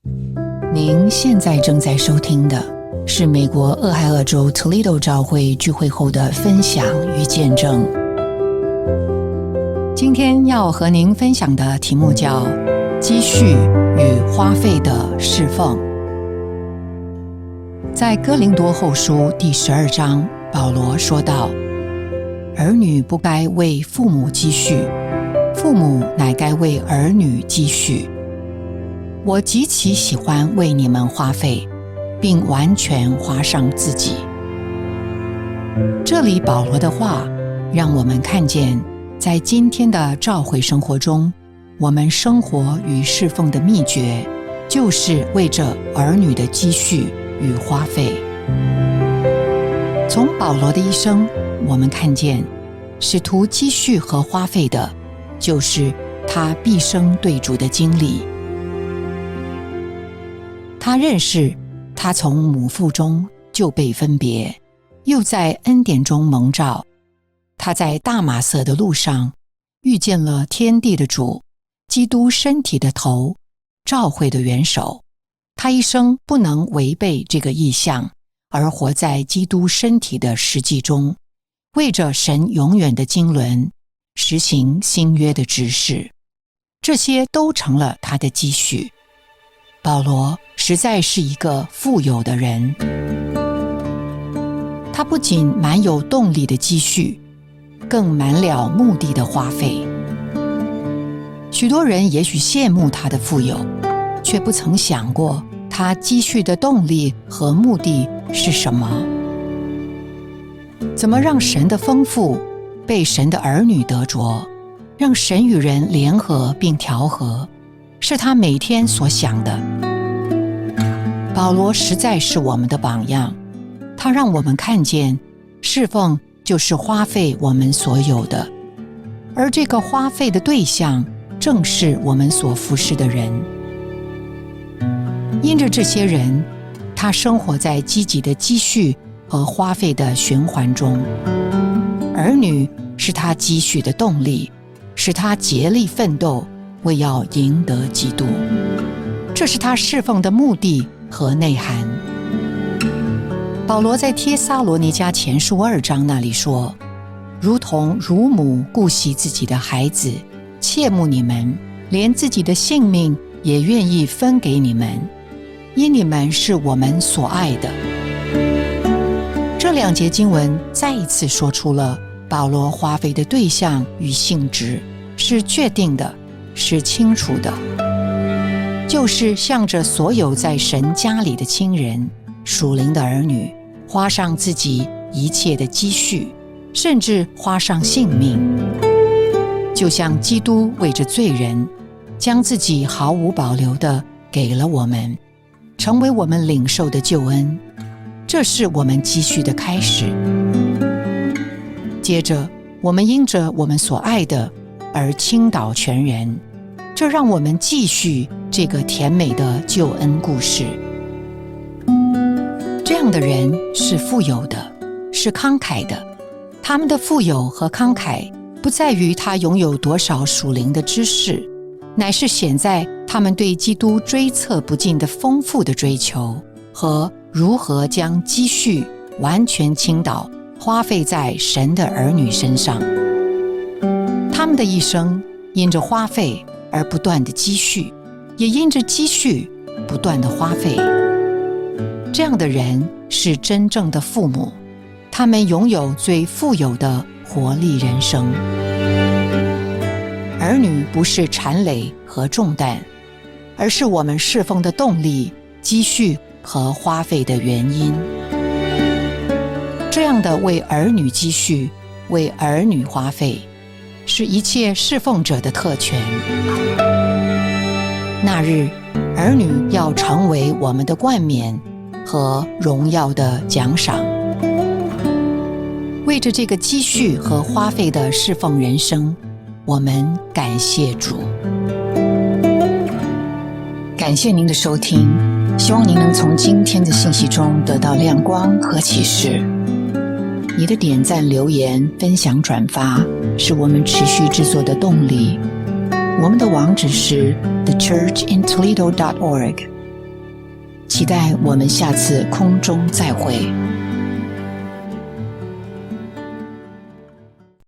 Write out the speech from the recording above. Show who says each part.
Speaker 1: 您现在正在收听的是美国俄亥俄州 Toledo 教会聚会后的分享与见证。今天要和您分享的题目叫积蓄与花费的侍奉。在哥林多后书第12章，保罗说道：儿女不该为父母积蓄，父母乃该为儿女积蓄。我极其喜欢为你们花费，并完全花上自己。这里保罗的话让我们看见，在今天的教会生活中，我们生活与侍奉的秘诀就是为着儿女的积蓄与花费。从保罗的一生，我们看见使徒积蓄和花费的就是他毕生对主的经历。他认识他从母腹中就被分别，又在恩典中蒙召。他在大马色的路上遇见了天地的主，基督身体的头，教会的元首。他一生不能违背这个意向，而活在基督身体的实际中，为着神永远的经纶，实行新约的指示。这些都成了他的积蓄。保罗实在是一个富有的人，他不仅满有动力的积蓄，更满了目的的花费。许多人也许羡慕他的富有，却不曾想过他积蓄的动力和目的是什么。怎么让神的丰富被神的儿女得着，让神与人联合并调和，是他每天所想的。保罗实在是我们的榜样，他让我们看见侍奉就是花费我们所有的，而这个花费的对象正是我们所服侍的人。因着这些人，他生活在积极的积蓄和花费的循环中。儿女是他积蓄的动力，使他竭力奋斗，为要赢得基督。这是他侍奉的目的和内涵。保罗在帖撒罗尼迦前书2章那里说：如同乳母顾惜自己的孩子，切慕你们，连自己的性命也愿意分给你们，因你们是我们所爱的。这2节经文再一次说出了保罗花费的对象与性质是确定的，是清楚的，就是向着所有在神家里的亲人、属灵的儿女，花上自己一切的积蓄，甚至花上性命。就像基督为着罪人，将自己毫无保留地给了我们，成为我们领受的救恩。这是我们积蓄的开始。接着，我们因着我们所爱的而倾倒全人，这让我们继续这个甜美的救恩故事。这样的人是富有的，是慷慨的。他们的富有和慷慨不在于他拥有多少属灵的知识，乃是显在他们对基督追测不尽的丰富的追求，和如何将积蓄完全倾倒花费在神的儿女身上。他们的一生因着花费而不断的积蓄，也因着积蓄不断的花费。这样的人是真正的父母，他们拥有最富有的活力人生。儿女不是缠累和重担，而是我们侍奉的动力、积蓄和花费的原因。这样的为儿女积蓄、为儿女花费，是一切侍奉者的特权。那日，儿女要成为我们的冠冕和荣耀的奖赏。为着这个积蓄和花费的侍奉人生，我们感谢主。感谢您的收听，希望您能从今天的信息中得到亮光和启示。你的点赞、留言、分享、转发是我们持续制作的动力。我们的网址是thechurchintoledo.org 期待我们下次空中再会。